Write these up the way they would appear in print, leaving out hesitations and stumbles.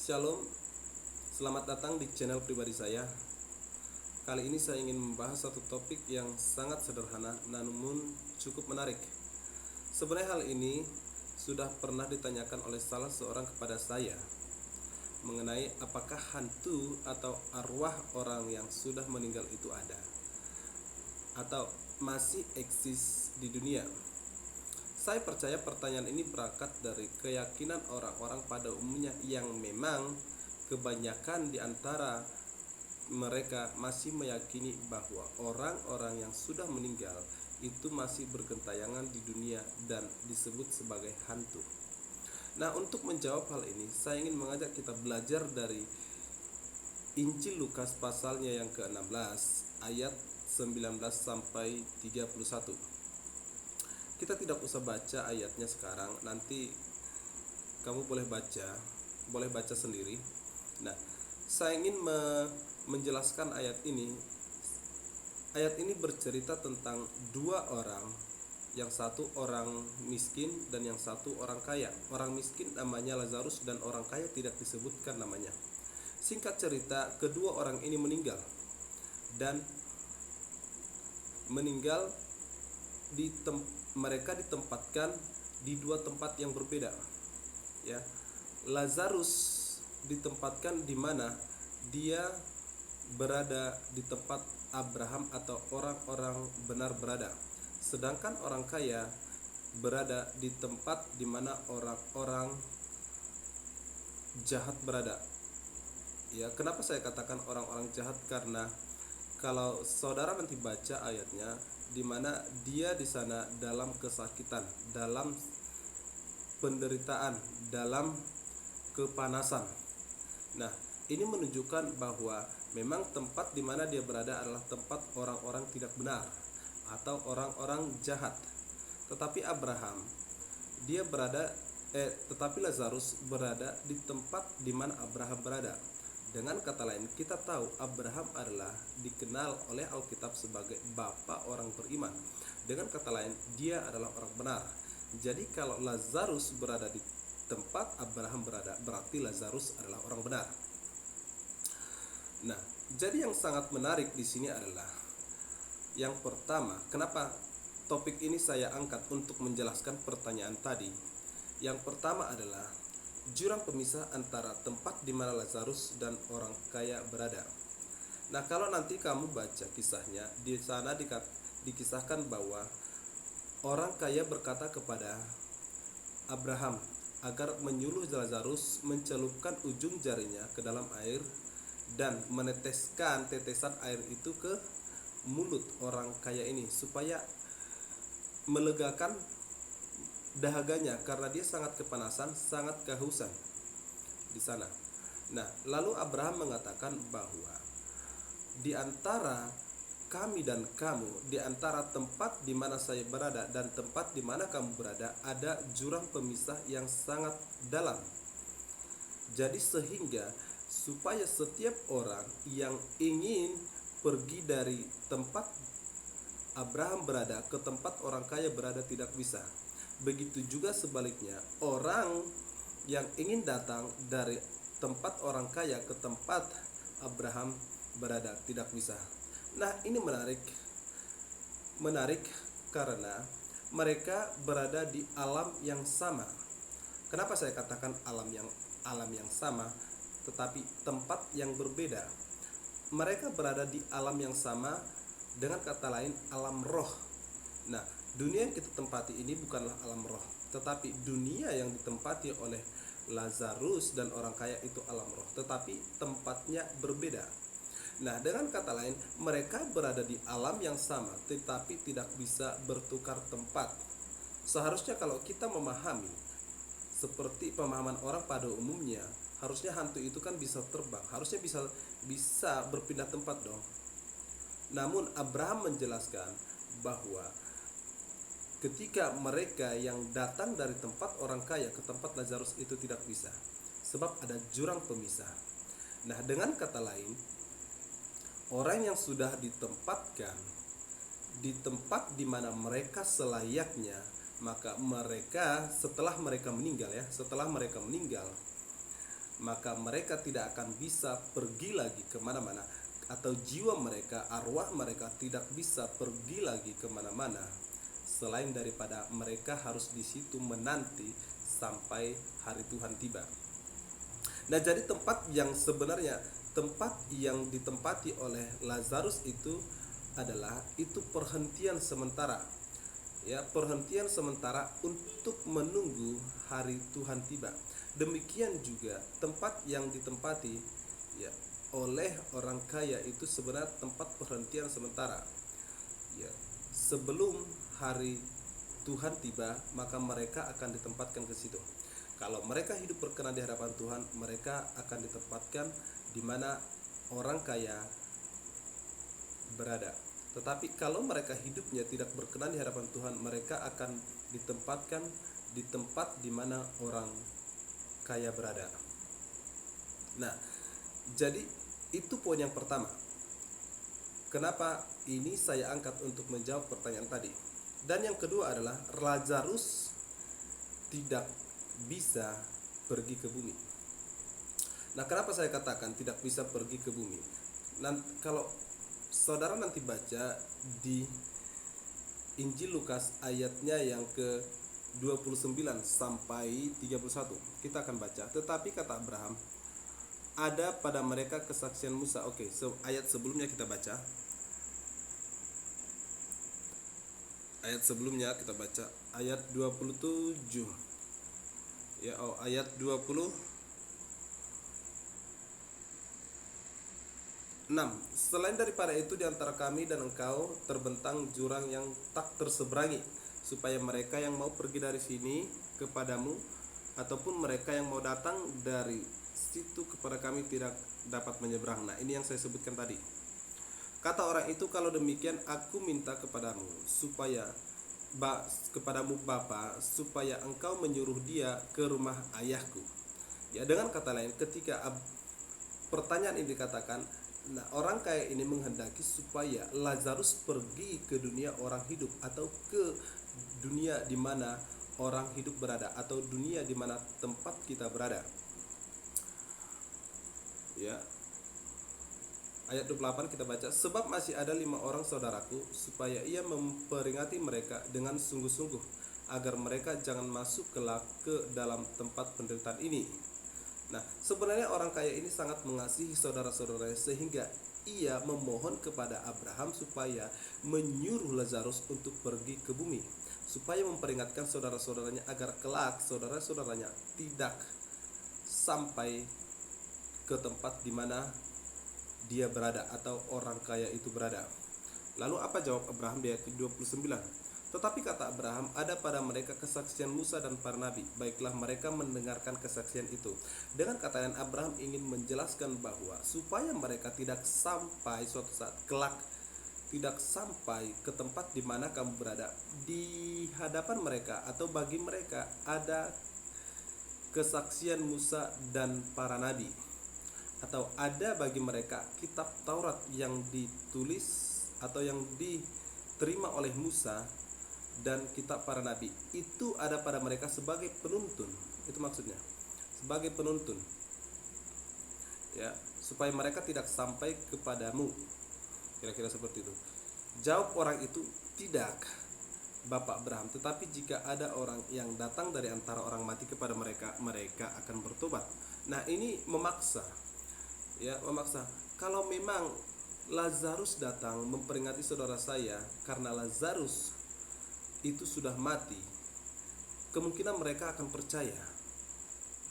Shalom, selamat datang di channel pribadi saya. Kali ini saya ingin membahas satu topik yang sangat sederhana namun cukup menarik. Sebenarnya hal ini sudah pernah ditanyakan oleh salah seorang kepada saya mengenai apakah hantu atau arwah orang yang sudah meninggal itu ada atau masih eksis di dunia. Saya percaya pertanyaan ini berangkat dari keyakinan orang-orang pada umumnya yang memang kebanyakan di antara mereka masih meyakini bahwa orang-orang yang sudah meninggal itu masih bergentayangan di dunia dan disebut sebagai hantu. Nah, untuk menjawab hal ini, saya ingin mengajak kita belajar dari Injil Lukas pasalnya yang ke-16 ayat 19 sampai 31. Kita tidak usah baca ayatnya sekarang, nanti kamu boleh baca sendiri. Nah, saya ingin menjelaskan ayat ini. Ayat ini bercerita tentang dua orang, yang satu orang miskin dan yang satu orang kaya. Orang miskin namanya Lazarus dan orang kaya tidak disebutkan namanya. Singkat cerita, kedua orang ini meninggal mereka ditempatkan di dua tempat yang berbeda. Ya, Lazarus ditempatkan di mana dia berada di tempat Abraham atau orang-orang benar berada. Sedangkan orang kaya berada di tempat di mana orang-orang jahat berada. Ya, kenapa saya katakan orang-orang jahat? Karena kalau saudara nanti baca ayatnya, di mana dia di sana dalam kesakitan, dalam penderitaan, dalam kepanasan. Nah, ini menunjukkan bahwa memang tempat di mana dia berada adalah tempat orang-orang tidak benar atau orang-orang jahat. Tetapi Lazarus berada di tempat di mana Abraham berada. Dengan kata lain, kita tahu Abraham adalah dikenal oleh Alkitab sebagai bapa orang beriman. Dengan kata lain, dia adalah orang benar. Jadi kalau Lazarus berada di tempat Abraham berada, berarti Lazarus adalah orang benar. Nah, jadi yang sangat menarik di sini adalah yang pertama, kenapa topik ini saya angkat untuk menjelaskan pertanyaan tadi. Yang pertama adalah jurang pemisah antara tempat di mana Lazarus dan orang kaya berada. Nah, kalau nanti kamu baca kisahnya, di sana dikisahkan bahwa orang kaya berkata kepada Abraham agar menyuruh Lazarus mencelupkan ujung jarinya ke dalam air dan meneteskan tetesan air itu ke mulut orang kaya ini supaya melegakan dahaganya karena dia sangat kepanasan, sangat kehausan di sana. Nah, lalu Abraham mengatakan bahwa di antara kami dan kamu, di antara tempat di mana saya berada dan tempat di mana kamu berada, ada jurang pemisah yang sangat dalam. Jadi sehingga supaya setiap orang yang ingin pergi dari tempat Abraham berada ke tempat orang kaya berada tidak bisa. Begitu juga sebaliknya, orang yang ingin datang dari tempat orang kaya ke tempat Abraham berada tidak bisa. Nah, ini menarik karena mereka berada di alam yang sama. Kenapa saya katakan alam yang sama tetapi tempat yang berbeda? Mereka berada di alam yang sama, dengan kata lain alam roh. Nah, dunia yang kita tempati ini bukanlah alam roh, tetapi dunia yang ditempati oleh Lazarus dan orang kaya itu alam roh, tetapi tempatnya berbeda. Nah, dengan kata lain, mereka berada di alam yang sama, tetapi tidak bisa bertukar tempat. Seharusnya kalau kita memahami seperti pemahaman orang pada umumnya, harusnya hantu itu kan bisa terbang, harusnya bisa berpindah tempat dong. Namun Abraham menjelaskan bahwa ketika mereka yang datang dari tempat orang kaya ke tempat Lazarus itu tidak bisa, sebab ada jurang pemisah. Nah, dengan kata lain, orang yang sudah ditempatkan di tempat di mana mereka selayaknya, maka mereka setelah mereka meninggal, maka mereka tidak akan bisa pergi lagi kemana-mana, atau jiwa mereka, arwah mereka tidak bisa pergi lagi kemana-mana selain daripada mereka harus di situ menanti sampai hari Tuhan tiba. Nah, jadi tempat yang ditempati oleh Lazarus itu adalah perhentian sementara, ya, perhentian sementara untuk menunggu hari Tuhan tiba. Demikian juga tempat yang ditempati, ya, oleh orang kaya itu sebenarnya tempat perhentian sementara, ya. Sebelum hari Tuhan tiba, maka mereka akan ditempatkan ke situ. Kalau mereka hidup berkenan di hadapan Tuhan, mereka akan ditempatkan di mana orang kaya berada. Tetapi kalau mereka hidupnya tidak berkenan di hadapan Tuhan, mereka akan ditempatkan di tempat di mana orang kaya berada. Nah, jadi itu poin yang pertama. Kenapa ini saya angkat untuk menjawab pertanyaan tadi. Dan yang kedua adalah Lazarus tidak bisa pergi ke bumi. Nah, kenapa saya katakan tidak bisa pergi ke bumi? Kalau saudara nanti baca di Injil Lukas ayatnya yang ke 29 sampai 31, kita akan baca. Tetapi kata Abraham, ada pada mereka kesaksian Musa. Ayat sebelumnya kita baca. Ayat sebelumnya kita baca ayat 27. Ya, ayat 26. Selain daripada itu di antara kami dan engkau terbentang jurang yang tak terseberangi, supaya mereka yang mau pergi dari sini kepadamu ataupun mereka yang mau datang dari situ kepada kami tidak dapat menyeberang. Nah, ini yang saya sebutkan tadi. Kata orang itu, kalau demikian aku minta kepadamu kepadamu Bapa, supaya engkau menyuruh dia ke rumah ayahku. Ya, dengan kata lain, ketika pertanyaan ini dikatakan, nah, orang kaya ini menghendaki supaya Lazarus pergi ke dunia orang hidup, atau ke dunia di mana orang hidup berada, atau dunia di mana tempat kita berada. Ya. Ayat 28 kita baca, sebab masih ada 5 orang saudaraku, supaya ia memperingati mereka dengan sungguh-sungguh, agar mereka jangan masuk kelak ke dalam tempat penderitaan ini. Nah, sebenarnya orang kaya ini sangat mengasihi saudara-saudaranya, sehingga ia memohon kepada Abraham supaya menyuruh Lazarus untuk pergi ke bumi, supaya memperingatkan saudara-saudaranya agar kelak saudara-saudaranya tidak sampai ke tempat di mana dia berada atau orang kaya itu berada. Lalu apa jawab Abraham di ayat 29? Tetapi kata Abraham, ada pada mereka kesaksian Musa dan para nabi, baiklah mereka mendengarkan kesaksian itu. Dengan kata lain, Abraham ingin menjelaskan bahwa supaya mereka tidak sampai suatu saat kelak tidak sampai ke tempat di mana kamu berada, di hadapan mereka atau bagi mereka ada kesaksian Musa dan para nabi, atau ada bagi mereka kitab Taurat yang ditulis atau yang diterima oleh Musa dan kitab para nabi. Itu ada pada mereka sebagai penuntun. Itu maksudnya, sebagai penuntun, ya, supaya mereka tidak sampai kepadamu. Kira-kira seperti itu. Jawab orang itu, tidak, Bapak Abraham, tetapi jika ada orang yang datang dari antara orang mati kepada mereka, mereka akan bertobat. Nah, ini memaksa. Ya, memaksa. Kalau memang Lazarus datang memperingati saudara saya karena Lazarus itu sudah mati, kemungkinan mereka akan percaya.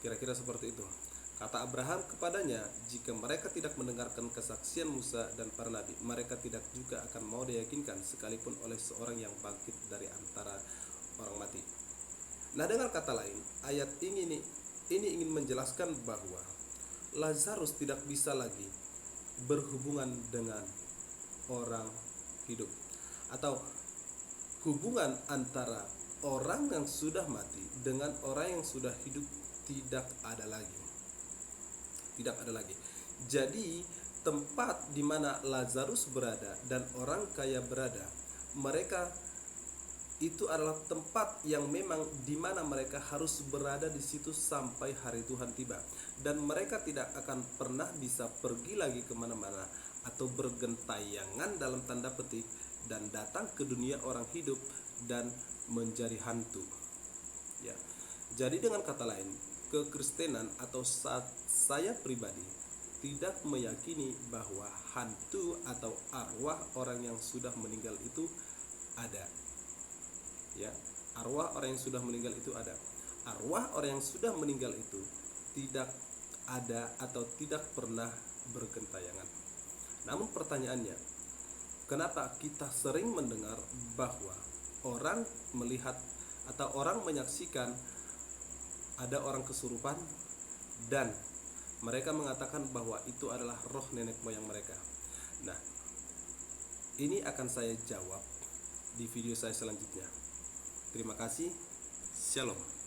Kira-kira seperti itu. Kata Abraham kepadanya, jika mereka tidak mendengarkan kesaksian Musa dan para nabi, mereka tidak juga akan mau diyakinkan sekalipun oleh seorang yang bangkit dari antara orang mati. Nah, dengan kata lain, ayat ini ingin menjelaskan bahwa Lazarus tidak bisa lagi berhubungan dengan orang hidup, atau hubungan antara orang yang sudah mati dengan orang yang sudah hidup tidak ada lagi. Jadi tempat di mana Lazarus berada dan orang kaya berada, mereka itu adalah tempat yang memang di mana mereka harus berada di situ sampai hari Tuhan tiba, dan mereka tidak akan pernah bisa pergi lagi kemana-mana atau bergentayangan dalam tanda petik dan datang ke dunia orang hidup dan menjadi hantu. Ya, jadi dengan kata lain, kekristenan atau saya pribadi tidak meyakini bahwa hantu atau arwah orang yang sudah meninggal itu ada. Ya, arwah orang yang sudah meninggal itu ada. Arwah orang yang sudah meninggal itu tidak ada atau tidak pernah bergentayangan. Namun pertanyaannya, kenapa kita sering mendengar bahwa orang melihat atau orang menyaksikan ada orang kesurupan dan mereka mengatakan bahwa itu adalah roh nenek moyang mereka? Nah, ini akan saya jawab di video saya selanjutnya. Terima kasih. Shalom.